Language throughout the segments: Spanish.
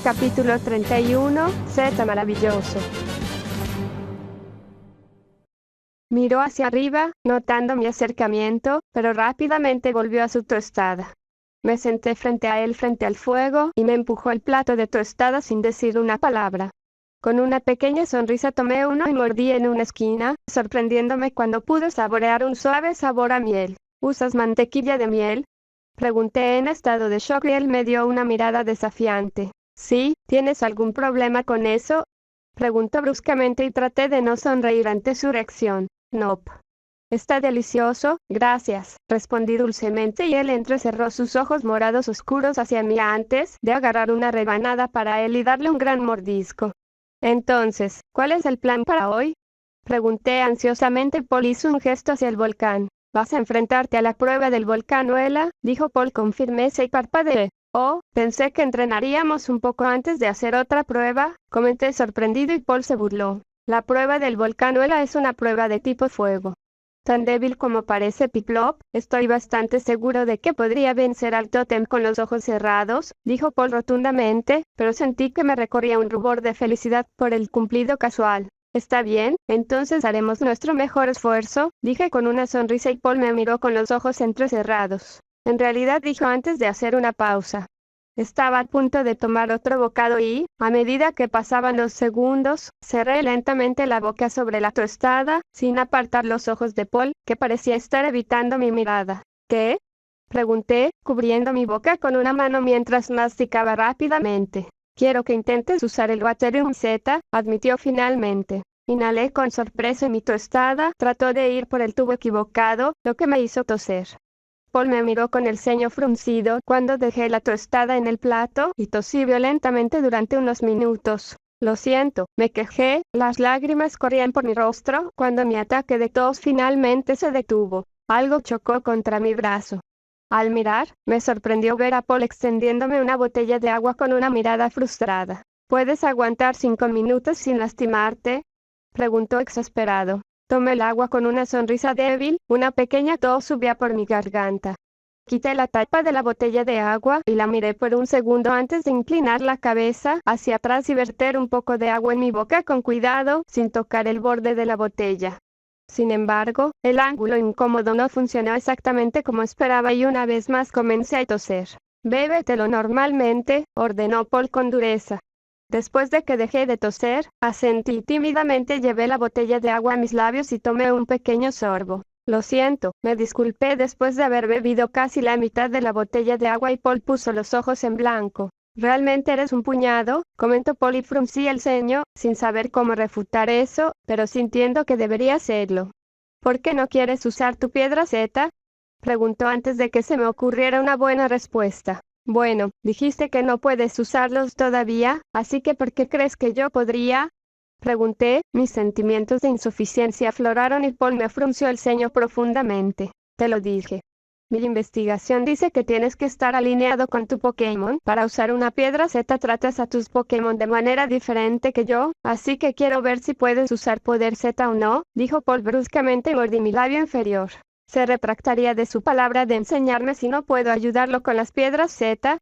Capítulo 31, Z maravilloso. Miró hacia arriba, notando mi acercamiento, pero rápidamente volvió a su tostada. Me senté frente a él frente al fuego y me empujó el plato de tostada sin decir una palabra. Con una pequeña sonrisa tomé uno y mordí en una esquina, sorprendiéndome cuando pude saborear un suave sabor a miel. ¿Usas mantequilla de miel?, pregunté en estado de shock y él me dio una mirada desafiante. ¿Sí? ¿Tienes algún problema con eso?, preguntó bruscamente y traté de no sonreír ante su reacción. Nope. Está delicioso, gracias, respondí dulcemente y él entrecerró sus ojos morados oscuros hacia mí antes de agarrar una rebanada para él y darle un gran mordisco. Entonces, ¿cuál es el plan para hoy?, pregunté ansiosamente. Paul hizo un gesto hacia el volcán. ¿Vas a enfrentarte a la prueba del volcán Uela?, dijo Paul con firmeza y parpadeé. Oh, pensé que entrenaríamos un poco antes de hacer otra prueba, comenté sorprendido y Paul se burló. La prueba del volcán Uela es una prueba de tipo fuego. Tan débil como parece Piplup, estoy bastante seguro de que podría vencer al tótem con los ojos cerrados, dijo Paul rotundamente, pero sentí que me recorría un rubor de felicidad por el cumplido casual. Está bien, entonces haremos nuestro mejor esfuerzo, dije con una sonrisa y Paul me miró con los ojos entrecerrados. En realidad dijo antes de hacer una pausa. Estaba a punto de tomar otro bocado y, a medida que pasaban los segundos, cerré lentamente la boca sobre la tostada, sin apartar los ojos de Paul, que parecía estar evitando mi mirada. ¿Qué?, pregunté, cubriendo mi boca con una mano mientras masticaba rápidamente. Quiero que intentes usar el Waterium Z, admitió finalmente. Inhalé con sorpresa y mi tostada trató de ir por el tubo equivocado, lo que me hizo toser. Paul me miró con el ceño fruncido cuando dejé la tostada en el plato y tosí violentamente durante unos minutos. Lo siento, me quejé, las lágrimas corrían por mi rostro cuando mi ataque de tos finalmente se detuvo. Algo chocó contra mi brazo. Al mirar, me sorprendió ver a Paul extendiéndome una botella de agua con una mirada frustrada. ¿Puedes aguantar 5 minutos sin lastimarte?, preguntó exasperado. Tomé el agua con una sonrisa débil, una pequeña tos subía por mi garganta. Quité la tapa de la botella de agua y la miré por un segundo antes de inclinar la cabeza hacia atrás y verter un poco de agua en mi boca con cuidado, sin tocar el borde de la botella. Sin embargo, el ángulo incómodo no funcionó exactamente como esperaba y una vez más comencé a toser. Bébetelo normalmente, ordenó Paul con dureza. Después de que dejé de toser, asentí tímidamente, llevé la botella de agua a mis labios y tomé un pequeño sorbo. Lo siento, me disculpé después de haber bebido casi la mitad de la botella de agua y Paul puso los ojos en blanco. ¿Realmente eres un puñado?, comentó Paul y fruncí el ceño, sin saber cómo refutar eso, pero sintiendo que debería hacerlo. ¿Por qué no quieres usar tu piedra Z?, preguntó antes de que se me ocurriera una buena respuesta. Bueno, dijiste que no puedes usarlos todavía, así que ¿por qué crees que yo podría?, pregunté. Mis sentimientos de insuficiencia afloraron y Paul me frunció el ceño profundamente. Te lo dije. Mi investigación dice que tienes que estar alineado con tu Pokémon. Para usar una piedra Z tratas a tus Pokémon de manera diferente que yo, así que quiero ver si puedes usar poder Z o no, dijo Paul bruscamente y mordí mi labio inferior. ¿Se retractaría de su palabra de enseñarme si no puedo ayudarlo con las piedras Z?,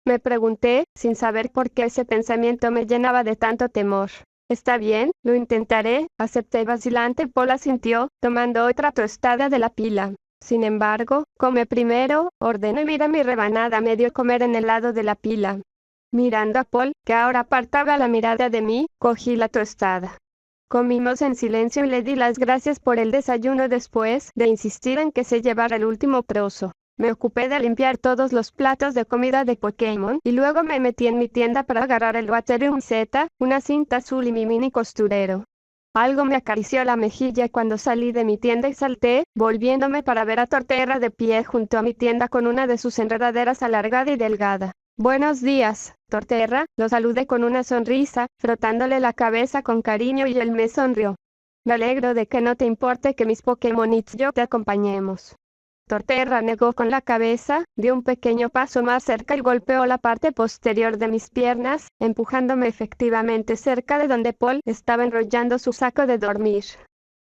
me pregunté, sin saber por qué ese pensamiento me llenaba de tanto temor. Está bien, lo intentaré, acepté vacilante. Paul asintió, tomando otra tostada de la pila. Sin embargo, come primero, ordenó y mira mi rebanada a medio comer en el lado de la pila. Mirando a Paul, que ahora apartaba la mirada de mí, cogí la tostada. Comimos en silencio y le di las gracias por el desayuno después de insistir en que se llevara el último trozo. Me ocupé de limpiar todos los platos de comida de Pokémon y luego me metí en mi tienda para agarrar el Waterium Z, una cinta azul y mi mini costurero. Algo me acarició la mejilla cuando salí de mi tienda y salté, volviéndome para ver a Torterra de pie junto a mi tienda con una de sus enredaderas alargada y delgada. Buenos días, Torterra, lo saludé con una sonrisa, frotándole la cabeza con cariño y él me sonrió. Me alegro de que no te importe que mis Pokémon y yo te acompañemos. Torterra negó con la cabeza, dio un pequeño paso más cerca y golpeó la parte posterior de mis piernas, empujándome efectivamente cerca de donde Paul estaba enrollando su saco de dormir.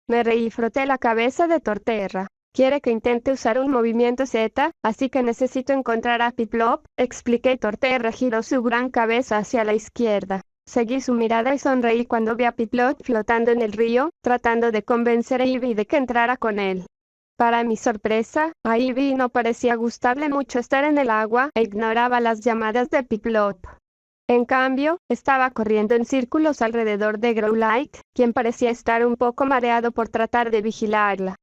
Me reí y froté la cabeza de Torterra. Quiere que intente usar un movimiento Z, así que necesito encontrar a Piplup, expliqué. Torterra giró su gran cabeza hacia la izquierda. Seguí su mirada y sonreí cuando vi a Piplup flotando en el río, tratando de convencer a Ivy de que entrara con él. Para mi sorpresa, a Ivy no parecía gustarle mucho estar en el agua e ignoraba las llamadas de Piplup. En cambio, estaba corriendo en círculos alrededor de Growlithe, quien parecía estar un poco mareado por tratar de vigilarla.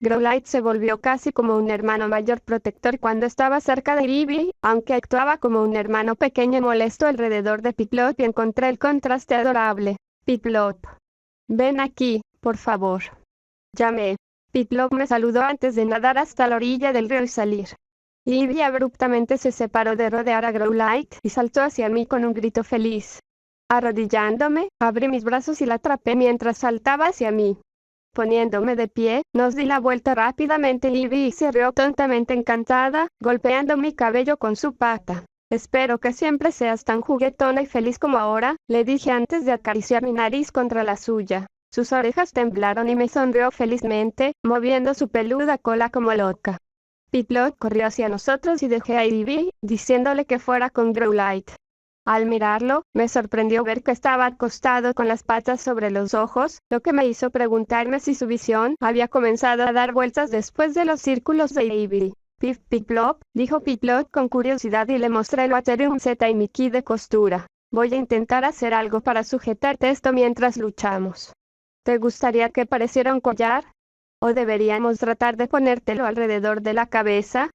Growlithe se volvió casi como un hermano mayor protector cuando estaba cerca de Ivy, aunque actuaba como un hermano pequeño y molesto alrededor de Piplup, y encontré el contraste adorable. Piplup, ven aquí, por favor. Llamé. Piplup me saludó antes de nadar hasta la orilla del río y salir. Ivy abruptamente se separó de rodear a Growlithe y saltó hacia mí con un grito feliz. Arrodillándome, abrí mis brazos y la atrapé mientras saltaba hacia mí. Poniéndome de pie, nos di la vuelta rápidamente. Ivy se rió tontamente encantada, golpeando mi cabello con su pata. Espero que siempre seas tan juguetona y feliz como ahora, le dije antes de acariciar mi nariz contra la suya. Sus orejas temblaron y me sonrió felizmente, moviendo su peluda cola como loca. Piplup corrió hacia nosotros y dejé a Ivy, diciéndole que fuera con Growlithe. Al mirarlo, me sorprendió ver que estaba acostado con las patas sobre los ojos, lo que me hizo preguntarme si su visión había comenzado a dar vueltas después de los círculos de Ivy. Piplup, dijo Piplup con curiosidad, y le mostré el Waterium Z y mi kit de costura. Voy a intentar hacer algo para sujetarte esto mientras luchamos. ¿Te gustaría que pareciera un collar? ¿O deberíamos tratar de ponértelo alrededor de la cabeza?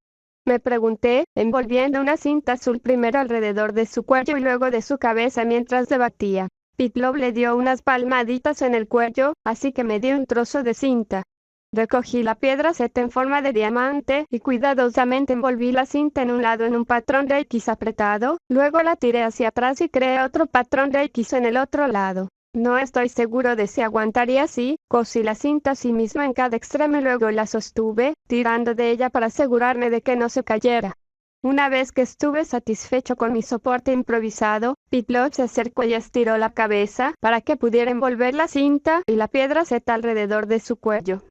Me pregunté, envolviendo una cinta azul primero alrededor de su cuello y luego de su cabeza mientras debatía. Piplup le dio unas palmaditas en el cuello, así que me dio un trozo de cinta. Recogí la piedra Z en forma de diamante y cuidadosamente envolví la cinta en un lado en un patrón de X apretado, luego la tiré hacia atrás y creé otro patrón de X en el otro lado. No estoy seguro de si aguantaría así. Cosí la cinta a sí misma en cada extremo y luego la sostuve, tirando de ella para asegurarme de que no se cayera. Una vez que estuve satisfecho con mi soporte improvisado, Piplup se acercó y estiró la cabeza para que pudiera envolver la cinta y la piedra Z alrededor de su cuello.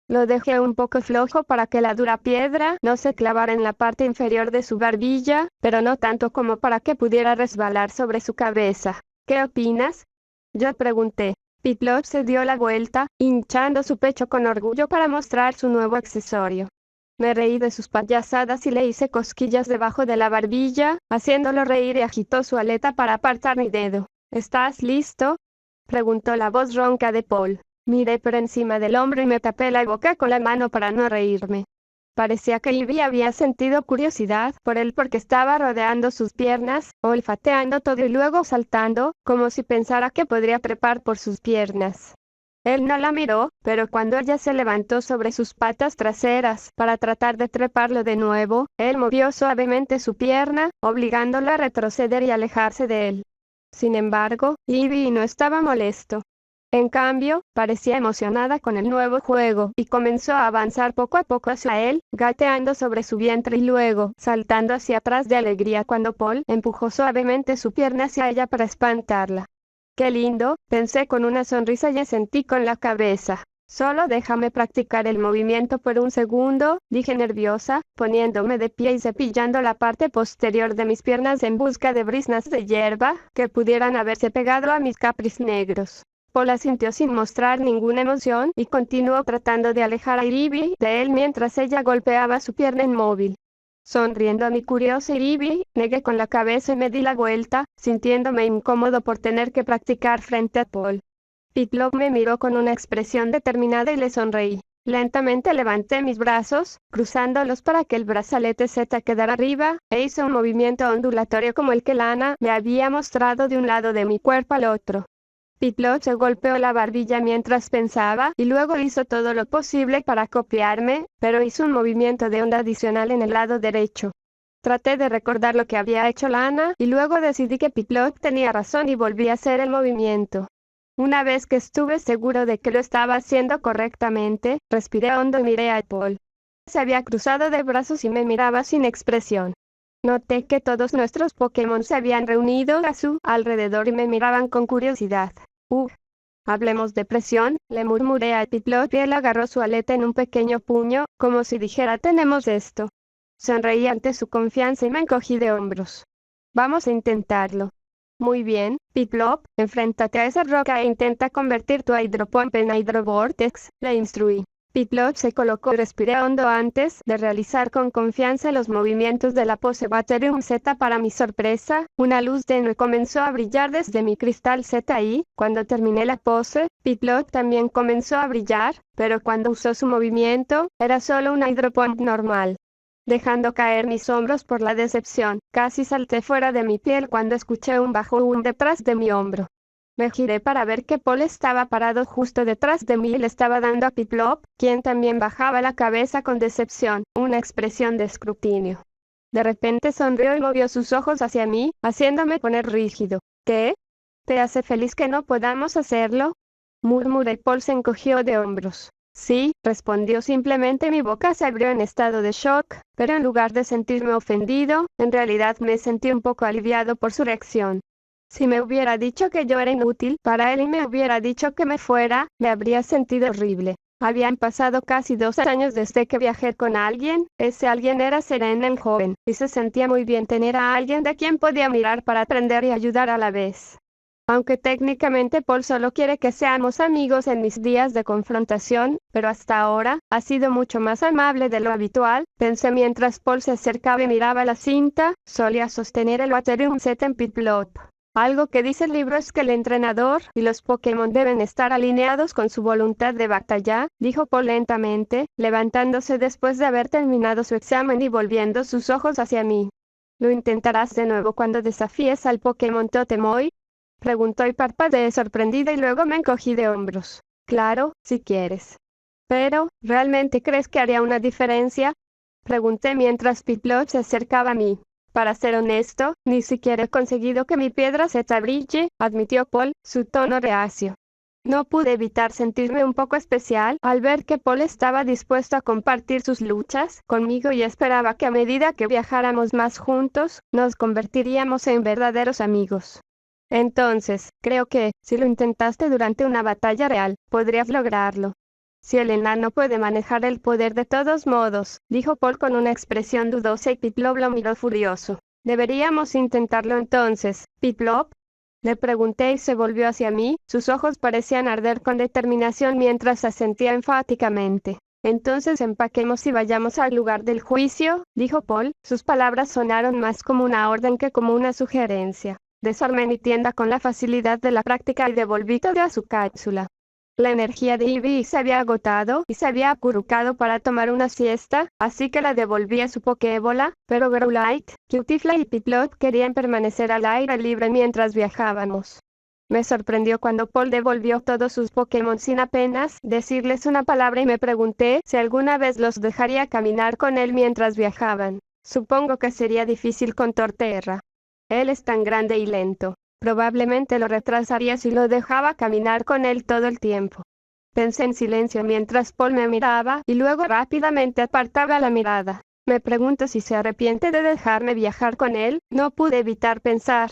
Lo dejé un poco flojo para que la dura piedra no se clavara en la parte inferior de su barbilla, pero no tanto como para que pudiera resbalar sobre su cabeza. ¿Qué opinas? Yo pregunté. Piplup se dio la vuelta, hinchando su pecho con orgullo para mostrar su nuevo accesorio. Me reí de sus payasadas y le hice cosquillas debajo de la barbilla, haciéndolo reír, y agitó su aleta para apartar mi dedo. ¿Estás listo?, preguntó la voz ronca de Paul. Miré por encima del hombro y me tapé la boca con la mano para no reírme. Parecía que Ivy había sentido curiosidad por él porque estaba rodeando sus piernas, olfateando todo y luego saltando, como si pensara que podría trepar por sus piernas. Él no la miró, pero cuando ella se levantó sobre sus patas traseras para tratar de treparlo de nuevo, él movió suavemente su pierna, obligándola a retroceder y alejarse de él. Sin embargo, Ivy no estaba molesto. En cambio, parecía emocionada con el nuevo juego y comenzó a avanzar poco a poco hacia él, gateando sobre su vientre y luego saltando hacia atrás de alegría cuando Paul empujó suavemente su pierna hacia ella para espantarla. ¡Qué lindo!, pensé con una sonrisa y asentí con la cabeza. Solo déjame practicar el movimiento por un segundo, dije nerviosa, poniéndome de pie y cepillando la parte posterior de mis piernas en busca de briznas de hierba que pudieran haberse pegado a mis capris negros. Paul asintió sin mostrar ninguna emoción y continuó tratando de alejar a Ivy de él mientras ella golpeaba su pierna inmóvil. Sonriendo a mi curiosa Ivy, negué con la cabeza y me di la vuelta, sintiéndome incómodo por tener que practicar frente a Paul. Piplup me miró con una expresión determinada y le sonreí. Lentamente levanté mis brazos, cruzándolos para que el brazalete Z quedara arriba, e hice un movimiento ondulatorio como el que Lana me había mostrado de un lado de mi cuerpo al otro. Piplup se golpeó la barbilla mientras pensaba y luego hizo todo lo posible para copiarme, pero hizo un movimiento de onda adicional en el lado derecho. Traté de recordar lo que había hecho Lana y luego decidí que Piplup tenía razón y volví a hacer el movimiento. Una vez que estuve seguro de que lo estaba haciendo correctamente, respiré hondo y miré a Paul. Se había cruzado de brazos y me miraba sin expresión. Noté que todos nuestros Pokémon se habían reunido a su alrededor y me miraban con curiosidad. Hablemos de presión, le murmuré a Piplup y él agarró su aleta en un pequeño puño, como si dijera tenemos esto. Sonreí ante su confianza y me encogí de hombros. Vamos a intentarlo. Muy bien, Piplup, enfréntate a esa roca e intenta convertir tu hidropomp en hidrovórtex, le instruí. Piplup se colocó y respiré hondo antes de realizar con confianza los movimientos de la pose Baterium Z. Para mi sorpresa, una luz tenue comenzó a brillar desde mi cristal Z y, cuando terminé la pose, Piplup también comenzó a brillar, pero cuando usó su movimiento, era solo una hidropomp normal. Dejando caer mis hombros por la decepción, casi salté fuera de mi piel cuando escuché un bajo detrás de mi hombro. Me giré para ver que Paul estaba parado justo detrás de mí y le estaba dando a Piplup, quien también bajaba la cabeza con decepción, una expresión de escrutinio. De repente sonrió y movió sus ojos hacia mí, haciéndome poner rígido. ¿Qué? ¿Te hace feliz que no podamos hacerlo? Murmuré. Paul se encogió de hombros. Sí, respondió simplemente. Mi boca se abrió en estado de shock, pero en lugar de sentirme ofendido, en realidad me sentí un poco aliviado por su reacción. Si me hubiera dicho que yo era inútil para él y me hubiera dicho que me fuera, me habría sentido horrible. Habían pasado casi 2 años desde que viajé con alguien, ese alguien era Serena el joven, y se sentía muy bien tener a alguien de quien podía mirar para aprender y ayudar a la vez. Aunque técnicamente Paul solo quiere que seamos amigos en mis días de confrontación, pero hasta ahora, ha sido mucho más amable de lo habitual, pensé mientras Paul se acercaba y miraba la cinta. Solía sostener el Baterium Z en Piplup. Algo que dice el libro es que el entrenador y los Pokémon deben estar alineados con su voluntad de batalla, dijo Paul lentamente, levantándose después de haber terminado su examen y volviendo sus ojos hacia mí. ¿Lo intentarás de nuevo cuando desafíes al Pokémon Totemoy? Preguntó y parpadeé sorprendida y luego me encogí de hombros. Claro, si quieres. Pero, ¿realmente crees que haría una diferencia? Pregunté mientras Piplup se acercaba a mí. Para ser honesto, ni siquiera he conseguido que mi piedra Z brille, admitió Paul, su tono reacio. No pude evitar sentirme un poco especial al ver que Paul estaba dispuesto a compartir sus luchas conmigo y esperaba que a medida que viajáramos más juntos, nos convertiríamos en verdaderos amigos. Entonces, creo que, si lo intentaste durante una batalla real, podrías lograrlo. Si el enano puede manejar el poder de todos modos, dijo Paul con una expresión dudosa y Piplup lo miró furioso. Deberíamos intentarlo entonces, Piplup. Le pregunté y se volvió hacia mí, sus ojos parecían arder con determinación mientras asentía enfáticamente. Entonces empaquemos y vayamos al lugar del juicio, dijo Paul, sus palabras sonaron más como una orden que como una sugerencia. Desarmé mi tienda con la facilidad de la práctica y devolví todo a su cápsula. La energía de Eevee se había agotado y se había acurrucado para tomar una siesta, así que la devolví a su Pokébola, pero Growlithe, Cutiefly y Piplup querían permanecer al aire libre mientras viajábamos. Me sorprendió cuando Paul devolvió todos sus Pokémon sin apenas decirles una palabra y me pregunté si alguna vez los dejaría caminar con él mientras viajaban. Supongo que sería difícil con Torterra. Él es tan grande y lento. Probablemente lo retrasaría si lo dejaba caminar con él todo el tiempo. Pensé en silencio mientras Paul me miraba y luego rápidamente apartaba la mirada. Me pregunto si se arrepiente de dejarme viajar con él, no pude evitar pensar.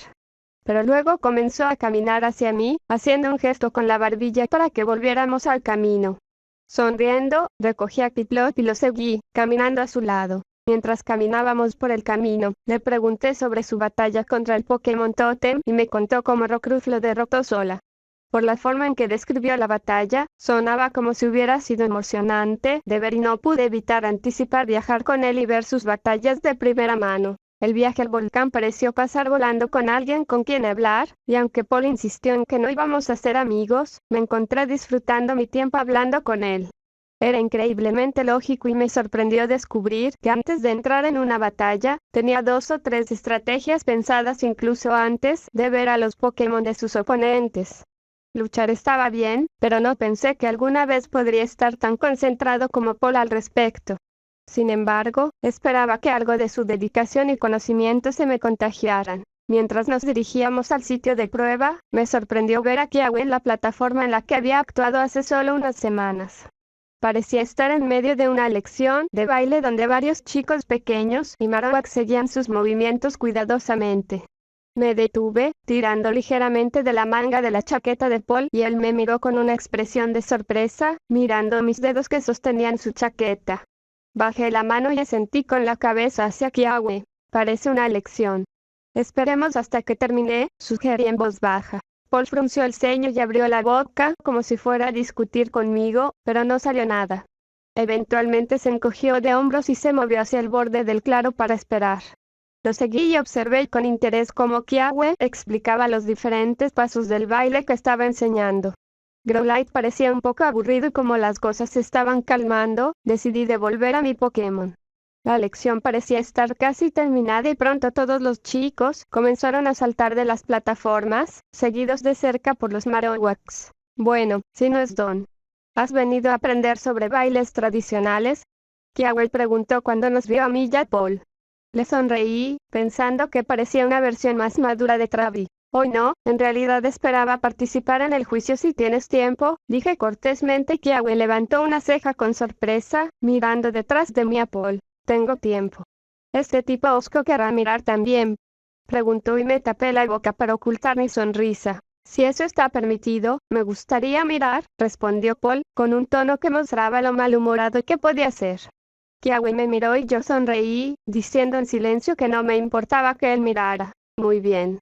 Pero luego comenzó a caminar hacia mí, haciendo un gesto con la barbilla para que volviéramos al camino. Sonriendo, recogí a Piplup y lo seguí, caminando a su lado. Mientras caminábamos por el camino, le pregunté sobre su batalla contra el Pokémon Totem y me contó cómo Rockruff lo derrotó sola. Por la forma en que describió la batalla, sonaba como si hubiera sido emocionante de ver y no pude evitar anticipar viajar con él y ver sus batallas de primera mano. El viaje al volcán pareció pasar volando con alguien con quien hablar, y aunque Paul insistió en que no íbamos a ser amigos, me encontré disfrutando mi tiempo hablando con él. Era increíblemente lógico y me sorprendió descubrir que antes de entrar en una batalla, tenía 2 o 3 estrategias pensadas incluso antes de ver a los Pokémon de sus oponentes. Luchar estaba bien, pero no pensé que alguna vez podría estar tan concentrado como Paul al respecto. Sin embargo, esperaba que algo de su dedicación y conocimiento se me contagiaran. Mientras nos dirigíamos al sitio de prueba, me sorprendió ver a Kiawe en la plataforma en la que había actuado hace solo unas semanas. Parecía estar en medio de una lección de baile donde varios chicos pequeños y Marowak seguían sus movimientos cuidadosamente. Me detuve, tirando ligeramente de la manga de la chaqueta de Paul, y él me miró con una expresión de sorpresa, mirando mis dedos que sostenían su chaqueta. Bajé la mano y asentí con la cabeza hacia Kiawe. Parece una lección. Esperemos hasta que termine, sugerí en voz baja. Paul frunció el ceño y abrió la boca, como si fuera a discutir conmigo, pero no salió nada. Eventualmente se encogió de hombros y se movió hacia el borde del claro para esperar. Lo seguí y observé con interés cómo Kiawe explicaba los diferentes pasos del baile que estaba enseñando. Growlithe parecía un poco aburrido y como las cosas se estaban calmando, decidí devolver a mi Pokémon. La lección parecía estar casi terminada y pronto todos los chicos comenzaron a saltar de las plataformas, seguidos de cerca por los Marowaks. Bueno, si no es Don. ¿Has venido a aprender sobre bailes tradicionales? Kiawe preguntó cuando nos vio a mí y a Paul. Le sonreí, pensando que parecía una versión más madura de Travi. Hoy no, en realidad esperaba participar en el juicio si tienes tiempo, dije cortésmente. Kiawe levantó una ceja con sorpresa, mirando detrás de mí a Paul. Tengo tiempo. ¿Este tipo osco querrá mirar también? Preguntó y me tapé la boca para ocultar mi sonrisa. Si eso está permitido, me gustaría mirar, respondió Paul, con un tono que mostraba lo malhumorado que podía ser. Kiawe me miró y yo sonreí, diciendo en silencio que no me importaba que él mirara. Muy bien.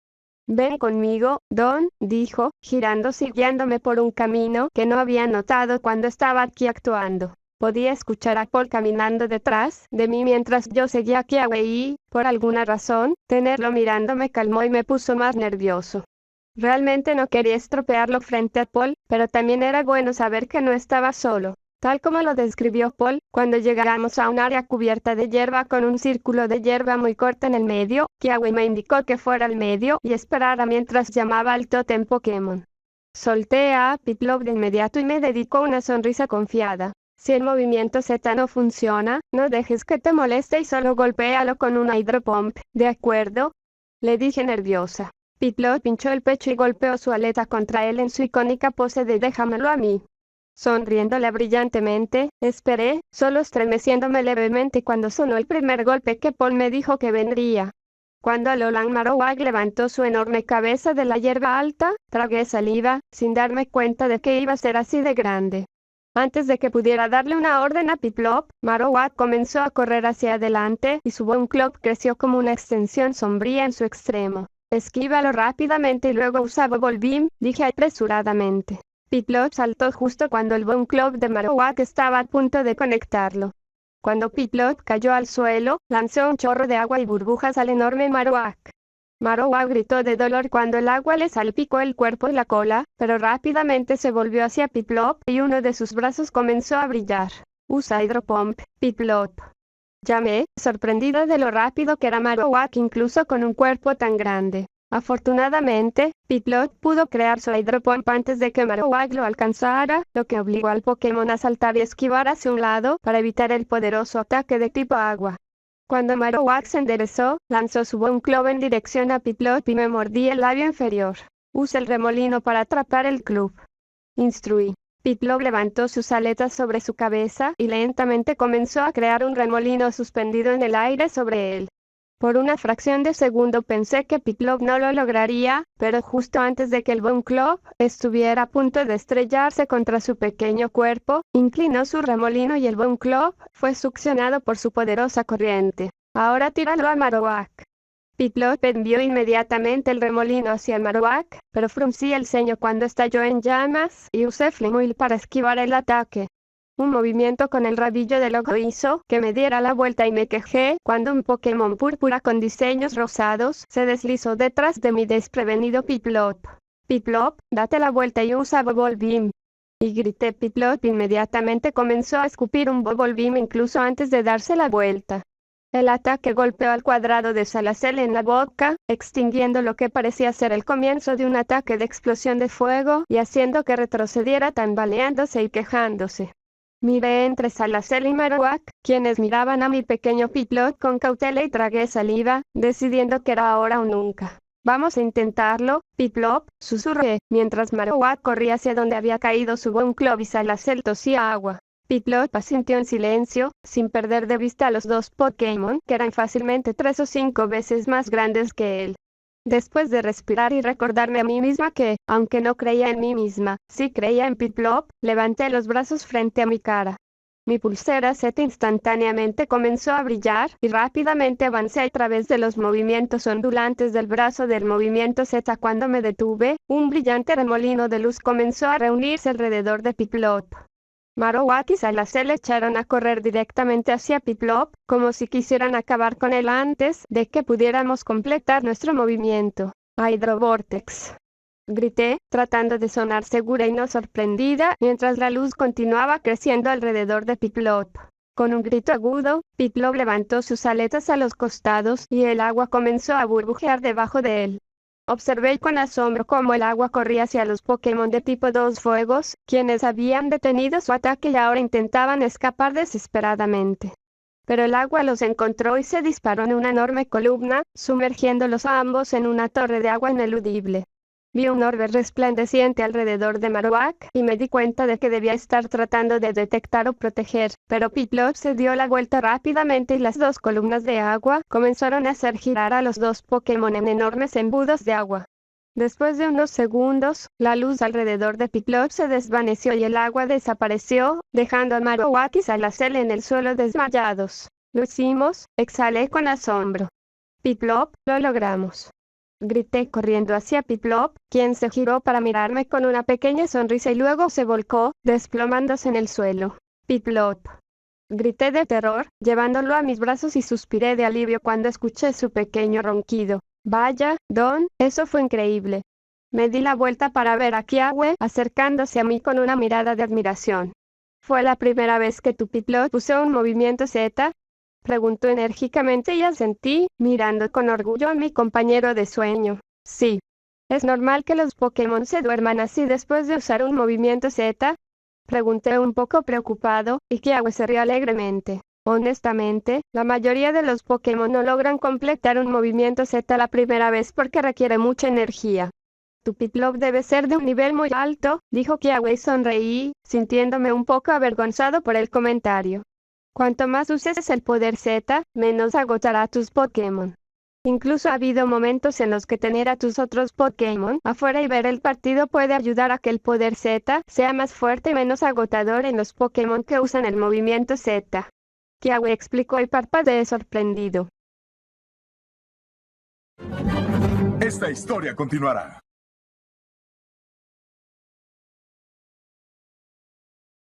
Ven conmigo, Don, dijo, girándose y guiándome por un camino que no había notado cuando estaba aquí actuando. Podía escuchar a Paul caminando detrás de mí mientras yo seguía a Kiawe y, por alguna razón, tenerlo mirando me calmó y me puso más nervioso. Realmente no quería estropearlo frente a Paul, pero también era bueno saber que no estaba solo. Tal como lo describió Paul, cuando llegamos a un área cubierta de hierba con un círculo de hierba muy corto en el medio, Kiawe me indicó que fuera al medio y esperara mientras llamaba al tótem Pokémon. Solté a Piplup de inmediato y me dedicó una sonrisa confiada. Si el movimiento Z no funciona, no dejes que te moleste y solo golpéalo con una Hydro Pump, ¿de acuerdo? Le dije nerviosa. Piplup pinchó el pecho y golpeó su aleta contra él en su icónica pose de déjamelo a mí. Sonriéndole brillantemente, esperé, solo estremeciéndome levemente cuando sonó el primer golpe que Paul me dijo que vendría. Cuando Alolan Marowak levantó su enorme cabeza de la hierba alta, tragué saliva, sin darme cuenta de que iba a ser así de grande. Antes de que pudiera darle una orden a Piplup, Marowak comenzó a correr hacia adelante y su Bounclop creció como una extensión sombría en su extremo. Esquívalo rápidamente y luego usa Bubble Beam, dije apresuradamente. Piplup saltó justo cuando el Bounclop de Marowak estaba a punto de conectarlo. Cuando Piplup cayó al suelo, lanzó un chorro de agua y burbujas al enorme Marowak. Marowak gritó de dolor cuando el agua le salpicó el cuerpo y la cola, pero rápidamente se volvió hacia Piplup y uno de sus brazos comenzó a brillar. Usa Hydro Pump, Piplup. Llamé, sorprendida de lo rápido que era Marowak incluso con un cuerpo tan grande. Afortunadamente, Piplup pudo crear su Hydro Pump antes de que Marowak lo alcanzara, lo que obligó al Pokémon a saltar y esquivar hacia un lado para evitar el poderoso ataque de tipo agua. Cuando Marowak se enderezó, lanzó su Bounclop en dirección a Piplup y me mordí el labio inferior. Usa el remolino para atrapar el club. Instruí. Piplup levantó sus aletas sobre su cabeza y lentamente comenzó a crear un remolino suspendido en el aire sobre él. Por una fracción de segundo pensé que Piplup no lo lograría, pero justo antes de que el Bounclop estuviera a punto de estrellarse contra su pequeño cuerpo, inclinó su remolino y el Bounclop fue succionado por su poderosa corriente. Ahora tíralo a Marowak. Piplup envió inmediatamente el remolino hacia Marowak, pero fruncí el ceño cuando estalló en llamas y usé Flimwheel para esquivar el ataque. Un movimiento con el rabillo del ojo hizo que me diera la vuelta y me quejé cuando un Pokémon púrpura con diseños rosados se deslizó detrás de mi desprevenido Piplup. Piplup, date la vuelta y usa Bubble Beam. Y grité. Piplup inmediatamente comenzó a escupir un Bubble Beam incluso antes de darse la vuelta. El ataque golpeó al cuadrado de Salazzle en la boca, extinguiendo lo que parecía ser el comienzo de un ataque de explosión de fuego y haciendo que retrocediera tambaleándose y quejándose. Miré entre Salazzle y Marowak, quienes miraban a mi pequeño Piplup con cautela y tragué saliva, decidiendo que era ahora o nunca. Vamos a intentarlo, Piplup, susurré, mientras Marowak corría hacia donde había caído su Bounclop y Salazzle tosía agua. Piplup asintió en silencio, sin perder de vista a los dos Pokémon, que eran fácilmente 3 o 5 veces más grandes que él. Después de respirar y recordarme a mí misma que, aunque no creía en mí misma, sí creía en Piplup, levanté los brazos frente a mi cara. Mi pulsera Z instantáneamente comenzó a brillar y rápidamente avancé a través de los movimientos ondulantes del brazo del movimiento Z. Cuando me detuve, un brillante remolino de luz comenzó a reunirse alrededor de Piplup. Marowak y Salazar echaron a correr directamente hacia Piplup, como si quisieran acabar con él antes de que pudiéramos completar nuestro movimiento. Hydrovortex. Grité, tratando de sonar segura y no sorprendida, mientras la luz continuaba creciendo alrededor de Piplup. Con un grito agudo, Piplup levantó sus aletas a los costados y el agua comenzó a burbujear debajo de él. Observé con asombro cómo el agua corría hacia los Pokémon de tipo 2 fuegos, quienes habían detenido su ataque y ahora intentaban escapar desesperadamente. Pero el agua los encontró y se disparó en una enorme columna, sumergiéndolos a ambos en una torre de agua ineludible. Vi un orbe resplandeciente alrededor de Marowak y me di cuenta de que debía estar tratando de detectar o proteger, pero Piplup se dio la vuelta rápidamente y las dos columnas de agua comenzaron a hacer girar a los dos Pokémon en enormes embudos de agua. Después de unos segundos, la luz alrededor de Piplup se desvaneció y el agua desapareció, dejando a Marowak y Salazar en el suelo desmayados. Lo hicimos, exhalé con asombro. Piplup, lo logramos. Grité corriendo hacia Piplup, quien se giró para mirarme con una pequeña sonrisa y luego se volcó, desplomándose en el suelo. Piplup. Grité de terror, llevándolo a mis brazos y suspiré de alivio cuando escuché su pequeño ronquido. Vaya, Don, eso fue increíble. Me di la vuelta para ver a Kiawe acercándose a mí con una mirada de admiración. ¿Fue la primera vez que tu Piplup usó un movimiento Z? Preguntó enérgicamente y asentí, mirando con orgullo a mi compañero de sueño. Sí. ¿Es normal que los Pokémon se duerman así después de usar un movimiento Z? Pregunté un poco preocupado, y Kiawe se rió alegremente. Honestamente, la mayoría de los Pokémon no logran completar un movimiento Z la primera vez porque requiere mucha energía. Tu Piplup debe ser de un nivel muy alto, dijo Kiawe y sonreí, sintiéndome un poco avergonzado por el comentario. Cuanto más uses el poder Z, menos agotará tus Pokémon. Incluso ha habido momentos en los que tener a tus otros Pokémon afuera y ver el partido puede ayudar a que el poder Z sea más fuerte y menos agotador en los Pokémon que usan el movimiento Z. Kiawe explicó y parpadeé sorprendido. Esta historia continuará.